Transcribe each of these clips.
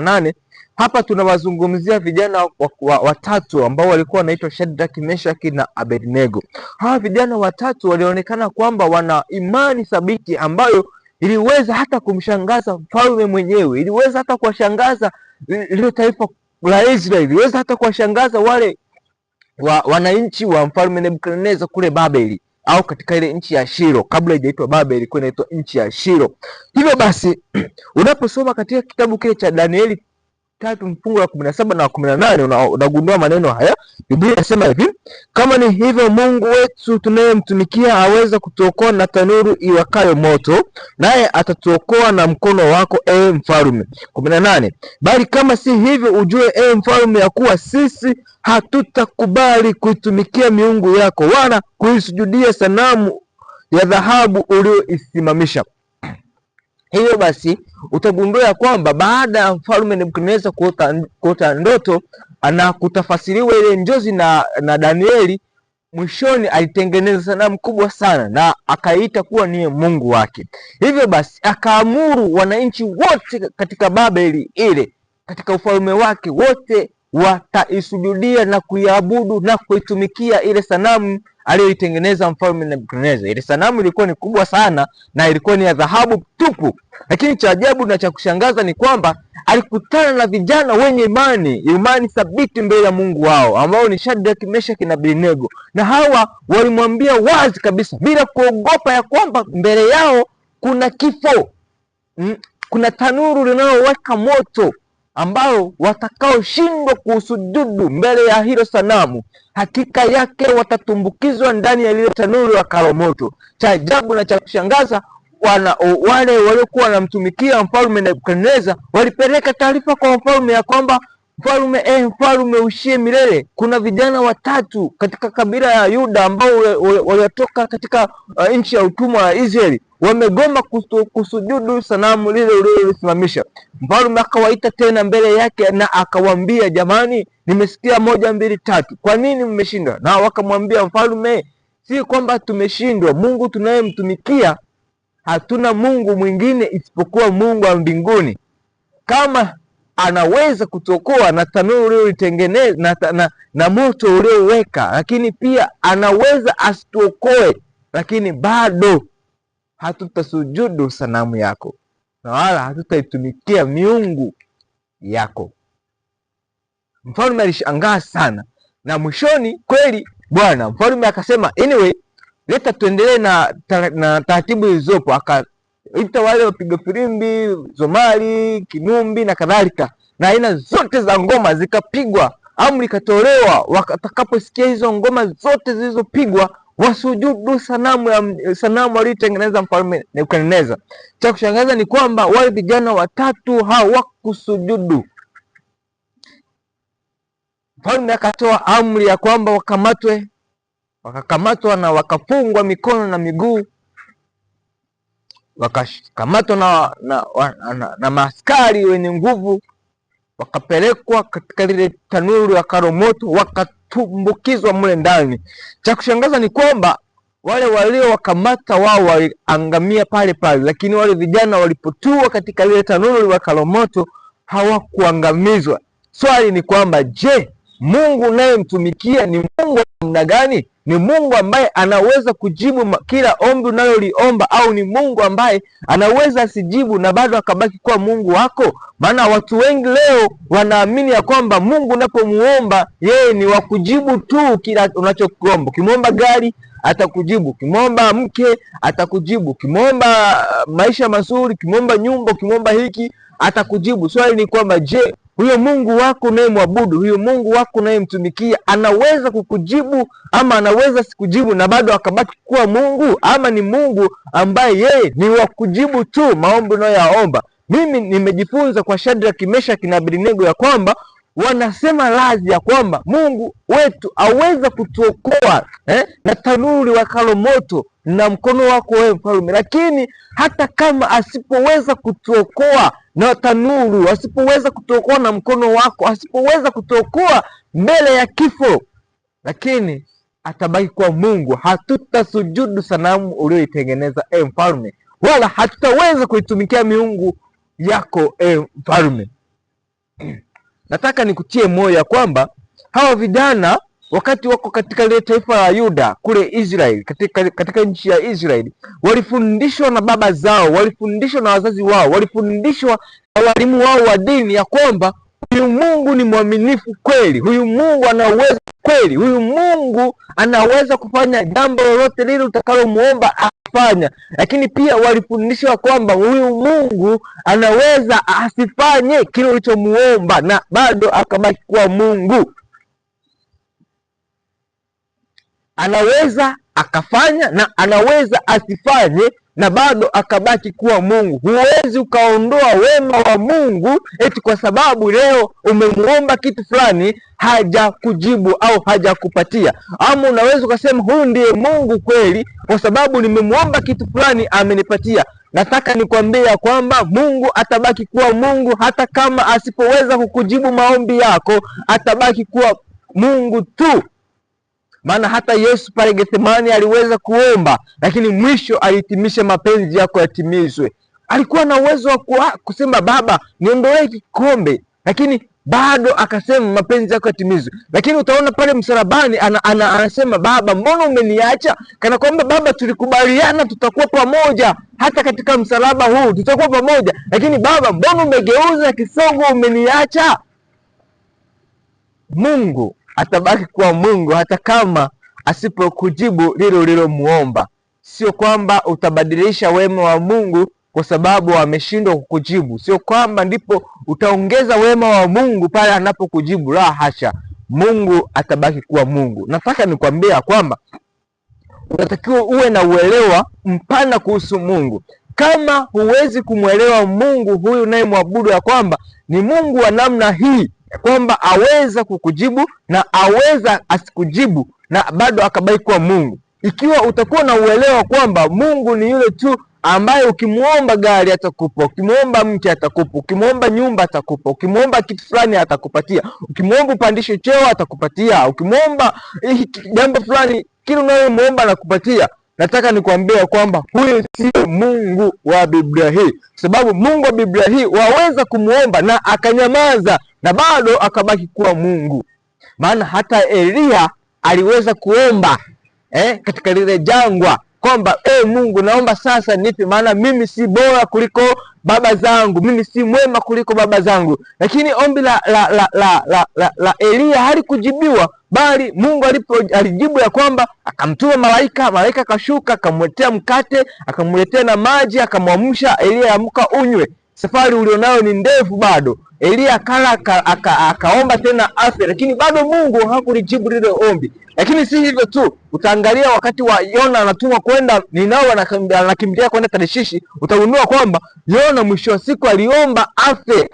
18. Hapa tunawazungumzia vijana watatu ambao walikuwa wanaitwa Shadrach, Meshach na Abednego. Hawa vijana watatu walionekana kwamba wana imani thabiti ambayo iliweza hata kumshangaza mfalme mwenyewe, iliweza hata kuwashangaza ile taifa la Israeli, iliweza hata kuwashangaza wale wananchi wa mfalme Nebukadneza kule Babeli, au katika ile nchi ya Shiro. Kabla haijaitwa Babeli ilikuwa inaitwa nchi ya Shiro. Hivyo basi unaposoma katika kitabu kile cha Danieli 3 mfungu la 17 na 18 unagundua maneno haya. Biblia inasema hivi: kama ni hivyo, Mungu wetu tunayemtumikia aweza kutuokoa na tanuru iwakayo moto, naye atatuokoa na mkono wako, ewe mfalme. 18. Bali kama si hivyo, ujue ewe mfalme, ya kuwa sisi hatutakubali kuitumikia miungu yako wala kuisujudia sanamu ya dhahabu ulioisimamisha. Hivyo basi utagundua ya kwamba baada ya mfalme Nebukadneza kuota ndoto na kutafasiriwa ile njozi na Danieli, mwishoni alitengeneza sanamu kubwa sana na akaita kuwa niye Mungu wake. Hivyo basi akaamuru wananchi wote katika Babeli ile, katika ufalme wake, wote wataisujudia na kuiabudu na kuitumikia ile sanamu aliyoitengeneza mfalme Nebukadneza. Ile sanamu ilikuwa ni kubwa sana na ilikuwa ni ya dhahabu tupu. Lakini cha ajabu na cha kushangaza ni kwamba alikutana na vijana wenye imani thabiti mbele ya Mungu wao, ambao ni Shadrach, Meshach na Abednego. Na hawa walimwambia wazi kabisa bila kuogopa ya kwamba mbele yao kuna kifo, kuna tanuru linaloweka moto ambao watakaoshindwa kusujudu mbele ya hilo sanamu, hakika yake watatumbukizwa ndani ya lile tanuru la kalomoto. Cha ajabu na cha kushangaza, wale waliokuwa wanamtumikia mfalme Nebukadneza walipeleka taarifa kwa mfalme ya kwamba mfalme ushie milele, kuna vijana watatu katika kabila ya Yuda ambao waliotoka katika nchi ya utumwa wa Israeli wamegoma kusujudu sanamu lile ulilosimamisha. Mfalme akawaita tena mbele yake na akawaambia, jamani, nimesikia 1, 2, 3, kwa nini mmeshindwa? Na wakamwambia mfalme, si kwamba tumeshindwa, Mungu tunayemtumikia hatuna Mungu mwingine isipokuwa Mungu wa mbinguni. Kama anaweza kutuokoa na tanuru ulioitengeneza na moto ulioweka, lakini pia anaweza asituokoe, lakini bado hatutasujudu sanamu yako na wala hatutaitumikia miungu yako. Mfalme alishangaa sana, na mwishoni kweli bwana mfalme akasema, anyway, leta tuendelee na taratibu zilizopo. Akaita wale wapiga filimbi, zomari, kinumbi na kadhalika, na aina zote za ngoma zikapigwa. Amri ikatolewa, watakaposikia hizo ngoma zote zilizopigwa wasujudu sanamu aliyotengeneza mfalme Nebukadneza. Cha kushangaza ni kwamba wale vijana watatu hawakusujudu. Mfalme akatoa amri ya kwamba wakakamatwa na wakafungwa mikono na miguu, wakakamatwa na maaskari wenye nguvu, wakapelekwa katika lile tanuru ya kalomoto, wakatumbukizwa mle ndani. Cha kushangaza ni kwamba wale waliowakamata wao waliangamia pale pale, lakini wale vijana walipotua katika lile tanuru la kalomoto hawakuangamizwa. Swali ni kwamba, je, Mungu unayemtumikia ni Mungu wa namna gani? Ni Mungu ambaye anaweza kujibu kila ombi unaloliomba, au ni Mungu ambaye anaweza asijibu na bado akabaki kuwa Mungu wako? Maana watu wengi leo wanaamini ya kwamba Mungu unapomuomba yeye ni wa kujibu tu kila unachokuomba. Ukimwomba gari atakujibu, ukimwomba mke atakujibu, ukimwomba maisha mazuri, ukimwomba nyumba, ukimwomba hiki atakujibu. Swali ni kwamba, je, huyo Mungu wako unayemwabudu, huyo Mungu wako unayemtumikia anaweza kukujibu ama anaweza sikujibu na bado akabaki kuwa Mungu? Ama ni Mungu ambaye yeye ni wa kujibu tu maombi unayoyaomba? Mimi nimejifunza kwa Shadrach, Meshach na Abednego ya kwamba wanasema lazi ya kwamba Mungu wetu aweza kutuokoa na tanuru la kalomoto na mkono wako wewe mfalme, lakini hata kama asipoweza kutuokoa na tanuru, asipoweza kutuokoa na mkono wako, asipoweza kutuokoa mbele ya kifo, lakini atabaki kwa Mungu. Hatutasujudu sanamu uliyoitengeneza mfalme, wala hatutaweza kuitumikia miungu yako mfalme. nataka nikutie moyo kwamba hawa vijana wakati wako katika ile taifa la Yuda kule Israeli, katika nchi ya Israeli, walifundishwa na baba zao, walifundishwa na wazazi wao, walifundishwa na walimu wao wa dini ya kwamba huyu Mungu ni mwaminifu kweli, huyu Mungu ana uwezo kweli, huyu Mungu anaweza kufanya jambo lolote lile utakalomuomba afanya. Lakini pia walifundishwa kwamba huyu Mungu anaweza asifanye kile ulichomuomba na bado akabaki kuwa Mungu. Anaweza akafanya na anaweza asifanye na bado akabaki kuwa Mungu. Huwezi ukaondoa wema wa Mungu eti kwa sababu leo umemuomba kitu fulani hajakujibu au hajakupatia. Ama unaweza ukasema huyu ndiye Mungu kweli kwa sababu nimemuomba kitu fulani amenipatia. Nataka nikwambie kwamba Mungu atabaki kuwa Mungu hata kama asipoweza kukujibu maombi yako, atabaki kuwa Mungu tu. Maana hata Yesu pale Gethsemane aliweza kuomba, lakini mwisho alihitimisha mapenzi yako yatimizwe. Alikuwa na uwezo wa kusema Baba niondolee kikombe, lakini bado akasema mapenzi yako yatimizwe. Lakini utaona pale msalabani anasema Baba, mbona umeniacha? Kana kwamba Baba, tulikubaliana tutakuwa pamoja, hata katika msalaba huu tutakuwa pamoja, lakini Baba, mbona umegeuza kisogo, umeniacha? Mungu atabaki kuwa Mungu hata kama asipokujibu lile ulilomuomba. Sio kwamba utabadilisha wema wa Mungu kwa sababu ameshindwa kukujibu. Sio kwamba ndipo utaongeza wema wa Mungu pale anapokujibu. La hasha, Mungu atabaki kuwa Mungu. Nataka nikwambia kwamba unatakiwa uwe na uelewa mpana kuhusu Mungu. Kama huwezi kumwelewa Mungu huyu unayemwabudu ya kwamba ni Mungu wa namna hii, kwamba aweza kukujibu na aweza asikujibu na bado akabaki kuwa Mungu. Ikiwa utakuwa na uelewa kwamba Mungu ni yule tu ambaye ukimuomba gari atakupa, ukimuomba mke atakupa, ukimuomba nyumba atakupa, ukimuomba kitu fulani atakupatia, ukimuomba upandishe cheo atakupatia, ukimuomba jambo fulani kile unayomuomba anakupatia, nataka nikwambie kwamba huyu si Mungu wa Biblia hii. Sababu Mungu wa Biblia hii waweza kumuomba na akanyamaza na bado akabaki kuwa Mungu. Maana hata Elia aliweza kuomba katika lile jangwa kwamba Mungu, naomba sasa nipe, maana mimi si bora kuliko baba zangu, mimi si mwema kuliko baba zangu. Lakini ombi la Elia halikujibiwa, bali Mungu alijibu ya kwamba akamtuma malaika akashuka, akamletea mkate, akamletea na maji, akamwamsha Elia, amka unywe, safari ulionayo ni ndefu bado. Elia akala akaomba tena afya, lakini bado Mungu hakulijibu lile ombi. Lakini si hivyo tu, utaangalia wakati wa Yona anatumwa kwenda Ninawi, anakimbilia kwenda Tarshishi, utagundua kwamba Yona mwisho wa siku aliomba afe,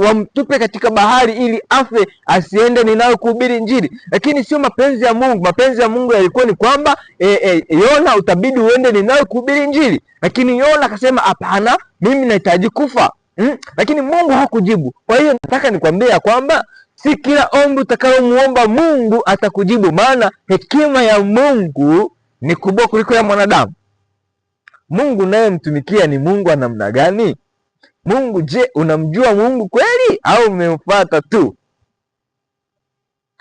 wamtupe katika bahari ili afe, asiende Ninawi kuhubiri Injili. Lakini sio mapenzi ya Mungu. Mapenzi ya Mungu yalikuwa ni kwamba Yona utabidi uende Ninawi kuhubiri Injili, lakini Yona akasema hapana, mimi nahitaji kufa. Lakini Mungu hakujibu. Kwa hiyo nataka nikwambie kwamba si kila ombi utakalomuomba Mungu atakujibu, maana hekima ya Mungu ni kubwa kuliko ya mwanadamu. Mungu naye mtumikia ni Mungu wa namna gani? Mungu, je, unamjua Mungu kweli au umemfuata tu?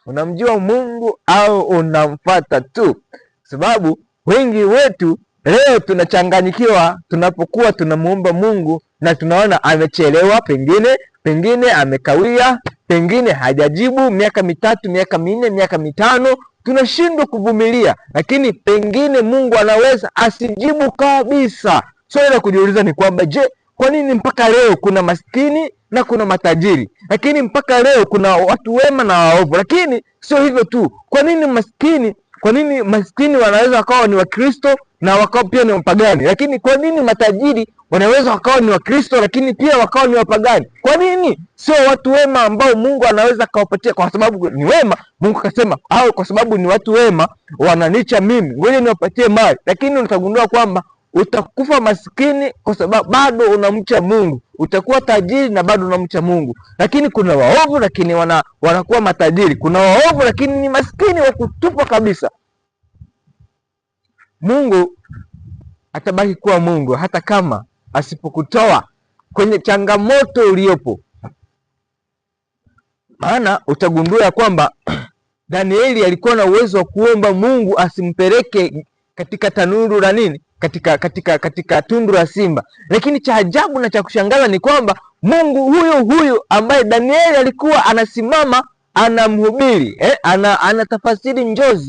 Unamjua Mungu au unamfuata tu? Sababu wengi wetu leo tunachanganyikiwa tunapokuwa tunamuomba Mungu na tunaona amechelewa, pengine amekawia, pengine hajajibu miaka mitatu, miaka minne, miaka mitano, tunashindwa kuvumilia. Lakini pengine Mungu anaweza asijibu kabisa. Swali la kujiuliza ni kwamba je, kwa nini mpaka leo kuna maskini na kuna matajiri? Lakini mpaka leo kuna watu wema na waovu. Lakini sio hivyo tu, kwa nini maskini wanaweza wakawa ni Wakristo na wakawa pia ni wapagani? Lakini kwa nini matajiri wanaweza wakawa ni Wakristo lakini pia wakawa ni wapagani? Kwa nini sio watu wema ambao Mungu anaweza kawapatia? Kwa sababu ni wema, Mungu akasema, au kwa sababu ni watu wema wananicha mimi, ngoja niwapatie mali. Lakini utagundua kwamba utakufa maskini kwa sababu bado unamcha Mungu, utakuwa tajiri na bado unamcha Mungu. Lakini kuna waovu lakini wanakuwa matajiri, kuna waovu lakini ni maskini wa kutupwa kabisa. Mungu atabaki kuwa Mungu hata kama asipokutoa kwenye changamoto uliopo. Maana utagundua kwamba Danieli alikuwa na uwezo wa kuomba Mungu asimpeleke katika tanuru la nini, katika tundu la simba. Lakini cha ajabu na cha kushangaza ni kwamba Mungu huyo ambaye Danieli alikuwa anasimama anamhubiri, anatafasiri njozi